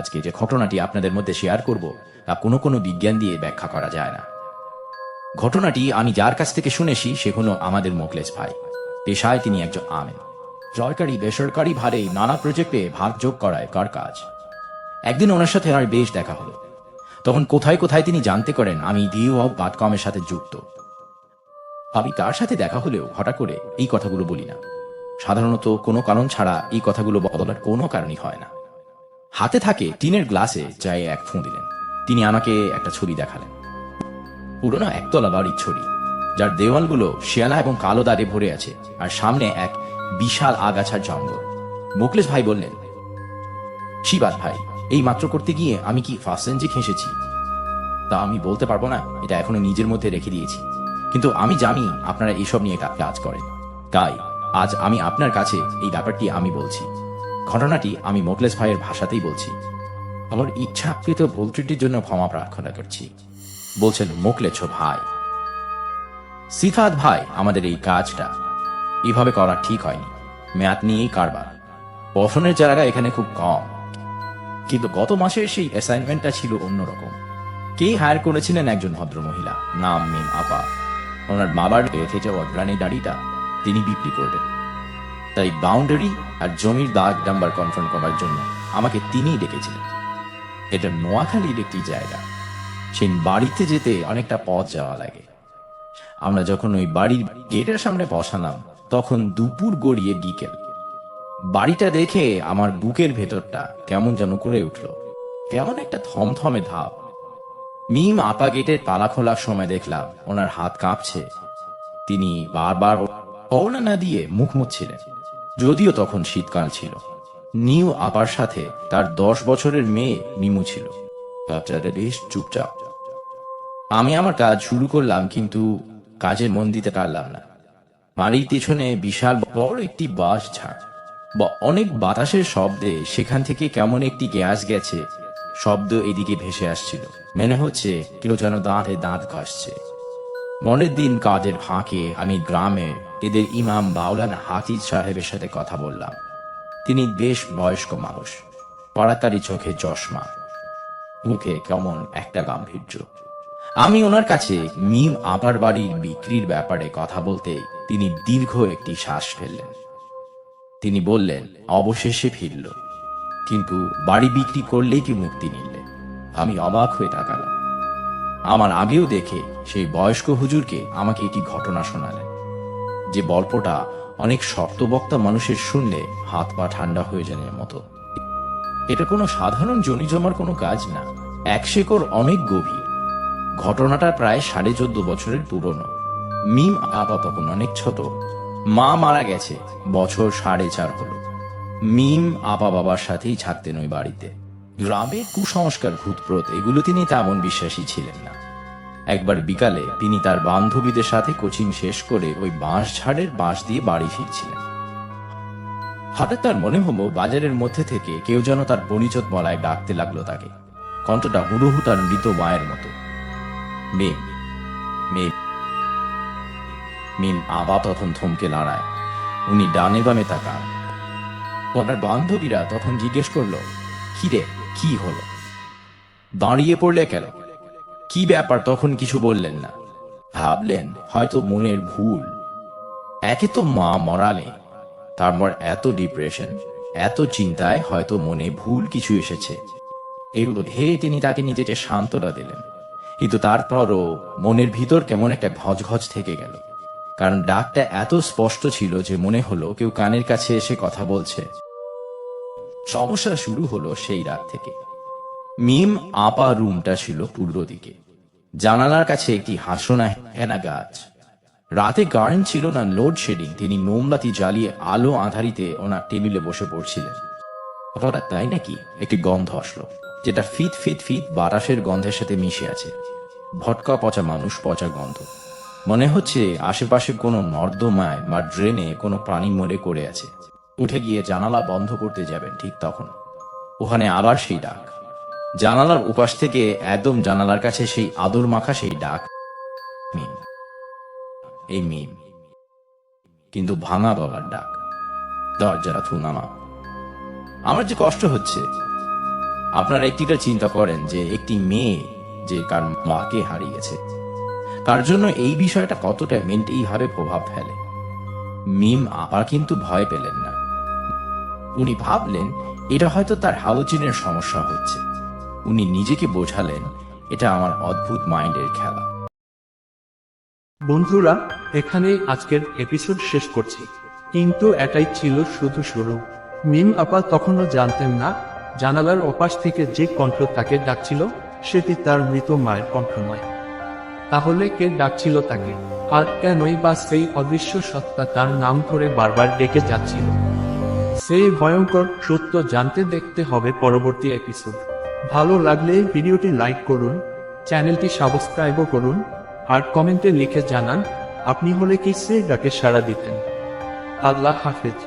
আজকে যে ঘটনাটি আপনাদের মধ্যে শেয়ার করব তা কোনো বিজ্ঞান দিয়ে ব্যাখ্যা করা যায় না। ঘটনাটি আমি যার কাছ থেকে শুনেছি সে হলো আমাদের মোখলেস ভাই। পেশায় তিনি একজন আমেন। সরকারি বেসরকারি ভারে নানা প্রজেক্টে ভাগ যোগ করায় কার কাজ। একদিন ওনার সাথে আমার বেশ দেখা হলো। তখন কোথায় কোথায় তিনি জানতে করেন আমি DO.com-এর সাথে যুক্ত। আমি তার সাথে দেখা হলেও হঠাৎ করে এই কথাগুলো বলি না। সাধারণত কোনো কারণ ছাড়া এই কথাগুলো বলার কোনো কারণই হয় না। হাতে থাকে টিনের গ্লাসে চায়ে এক ফুঁ দিলেন। তিনি আমাকে একটা ছবি দেখালেন। পুরোনো একতলা বাড়ির ছবি, যার দেওয়ালগুলো শিয়ালা এবং কালো দাগে ভরে আছে, আর সামনে এক বিশাল আগাছার জঙ্গল। মোখলেস ভাই বললেন, শিবাদ ভাই, এই মাত্র করতে গিয়ে আমি কি ফার্স্ট সেঞ্চি খেসেছি। তা আমি বলতে পারবো না, এটা এখনো নিজের মধ্যে রেখে দিয়েছি। কিন্তু আমি জানি আপনারা এইসব নিয়ে কাজ করেন, তাই আজ আমি আপনার কাছে এই ব্যাপারটি আমি বলছি। ঘটনাটি আমি মোখলেস ভাইয়ের ভাষাতেই বলছি। আমার ইচ্ছাকৃত ভুল ত্রুটির জন্য ক্ষমা প্রার্থনা করছি, বলছেন মোখলেস ভাই। সিফাত ভাই, আমাদের এই কাজটা এভাবে করা ঠিক হয়নি। মেয়াদ নিয়েই কারবার। পঠনের জায়গা এখানে খুব কম। কিন্তু গত মাসের সেই অ্যাসাইনমেন্টটা ছিল অন্যরকম। কে হায়ার করেছিলেন একজন ভদ্রমহিলা, নাম মিম আপা। ওনার বাবার রেখে যাওয়া গ্রানি দাড়িটা তিনি বিক্রি করবেন। তাই বাউন্ডারি আর জমির দাগ নাম্বার কনফার্ম করার জন্য আমাকে তিনিই ডেকেছিলেন। এটা নোয়াখালীর একটি জায়গা। সেই বাড়িতে যেতে অনেকটা পথ যাওয়া লাগে। আমরা যখন ওই বাড়ির গেটের সামনে বসালাম তখন দুপুর গড়িয়ে বিকেল। বাড়িটা দেখে আমার বুকের ভেতরটা কেমন যেন করে উঠল। কেমন একটা থমথমে ধাপ। মিম আপা গেটের তালা খোলার সময় দেখলাম ওনার হাত কাঁপছে। তিনি বারবার ওড়না না দিয়ে মুখ মুছছিলেন। যদিও তখন শীতকাল ছিল। নিউ আপার সাথে তার 10 বছরের মেয়ে মিমু ছিল। বাচ্চাটা বেশ চুপচাপ। আমি আমার কাজ শুরু করলাম, কিন্তু কাজে মন দিতে পারলাম না। বাড়ির পিছনে বিশাল বড় একটি বাঁশ ঝাড়। অনেক বাতাসের শব্দে সেখান থেকে কেমন একটি গ্যাস গেছে শব্দ এদিকে ভেসে আসছিল। মনে হচ্ছে কেউ যেন দাঁতে দাঁত ঘষছে। মনের দিন কাজের ফাঁকে আমি গ্রামে এদের ইমাম মাওলানা হাফিজ সাহেবের সাথে কথা বললাম। তিনি বেশ বয়স্ক মানুষ, পড়াতারি চোখে চশমা, মুখে কেমন একটা গাম্ভীর্য। আমি ওনার কাছে মিম আপার বাড়ির বিক্রির ব্যাপারে কথা বলতে তিনি দীর্ঘ একটি শ্বাস ফেললেন। তিনি বললেন, অবশেষে ফিরল, কিন্তু বাড়ি বিক্রি করলেই কি মুক্তি নিলে? আমি অবাক হয়ে তাকালাম। আমার আগেও দেখে সেই বয়স্ক হুজুরকে আমাকে একটি ঘটনা শোনালেন, যে গল্পটা অনেক শক্তবক্তা মানুষের শুনলে হাত পা ঠান্ডা হয়ে যাওয়ার মতো। এটা কোনো সাধারণ জমিজমার কোনো কাজ না, এক শেকড় অনেক গভীর। ঘটনাটা প্রায় 14.5 বছরের পুরনো। মিম আপা তখন অনেক ছোট। মা মারা গেছে, বছর 4.5 হলো। মিম আপা বাবার সাথেই থাকতেন ওই বাড়িতে। গ্রামের কুসংস্কার, ভূতপ্রেত এগুলো তিনি তেমন বিশ্বাসী ছিলেন না। একবার বিকালে তিনি তার বান্ধবীদের সাথে কোচিং শেষ করে ওই বাঁশ ঝাড়ের বাঁশ দিয়ে বাড়ি ফিরছিলেন। হঠাৎ তার মনে হলো বাজারের মধ্যে থেকে কেউ যেন তার পরিচয় বলায় ডাকতে লাগলো তাকে। কণ্ঠটা হুড়ুহু তার মৃত মায়ের মতো। মিম, মিম। মিম আবা তখন থমকে দাঁড়ায়। উনি ডানে বামে তাকান। ওনার বান্ধবীরা তখন জিজ্ঞেস করলো, কি রে, কি হলো? দাঁড়িয়ে পড়লে কেন? কি ব্যাপার? তখন কিছু বললেন না। ভাবলেন হয়তো মনের ভুল। একে তো মা মরালে, তারপর এত ডিপ্রেশন, এত চিন্তায় হয়তো মনে ভুল কিছু এসেছে। এগুলো ভেবে তিনি তাকে নিজেকে সান্ত্বনা দিলেন। কিন্তু তারপরও মনের ভিতর কেমন একটা ঘজ থেকে গেল। কারণ ডাকটা এত স্পষ্ট ছিল যে মনে হলো কেউ কানের কাছে এসে কথা বলছে। সমস্যা শুরু হলো সেই রাত থেকে। মিম আপা রুমটা ছিল পূর্ব দিকে। জানালার কাছে একটি হাসনা হেনা গাছ। রাতে কারেন্ট ছিল না, লোডশেডিং। তিনি মোমবাতি জ্বালিয়ে আলো আধারিতে ওনার টেবিলে বসে পড়ছিলেন। হঠাৎ তাই নাকি একটি গন্ধ আসলো, যেটা ফিট ফিট ফিট বাতাসের গন্ধের সাথে মিশে আছে। ভটকা পচা মানুষ পচা গন্ধ। মনে হচ্ছে আশেপাশে কোনো নর্দমায় বা ড্রেনে কোনো প্রাণী মরে করে আছে। উঠে গিয়ে জানালা বন্ধ করতে যাবেন, ঠিক তখন ওখানে আবার সেই ডাক। জানালার উপাস থেকে একদম জানালার কাছে সেই আদর মাখা সেই ডাক, মিম, এই মিম। কিন্তু ভাঙা গলার ডাক, দরজাটা থুনামা। আমার যে কষ্ট হচ্ছে, আপনারা একটিটা চিন্তা করেন যে একটি মেয়ে যে কার মাকে হারিয়েছে তার জন্য এই বিষয়টা কতটা মেন্টালি ভাবে প্রভাব ফেলে। মিম আপা কিন্তু ভয় পেলেন না। উনি ভাবলেন এটা হয়তো তার হাউজিনের সমস্যা হচ্ছে। উনি নিজেকে বোঝালেন এটা আমার অদ্ভুত মাইন্ডের খেলা। বন্ধুরা, এখানেই আজকের এপিসোড শেষ করছি, কিন্তু এটাই ছিল শুধু শুরু। মিম আপা তখনও জানতেন না জানালার ওপাশ থেকে যে কণ্ঠ তাকে ডাকছিল সেটি তার মৃত মায়ের কণ্ঠ নয়। তাহলে কে ডাকছিল তাকে, আর কেনই বা সেই অদৃশ্য সত্তা তার নাম ধরে বারবার ডেকে যাচ্ছিল? সেই ভয়ঙ্কর সত্য জানতে দেখতে হবে পরবর্তী এপিসোড। ভালো লাগলে ভিডিওটি লাইক করুন, চ্যানেলটি সাবস্ক্রাইবও করুন, আর কমেন্টে লিখে জানান আপনি হলে কি সেই ডাকে সাড়া দিতেন। আল্লাহ হাফেজ।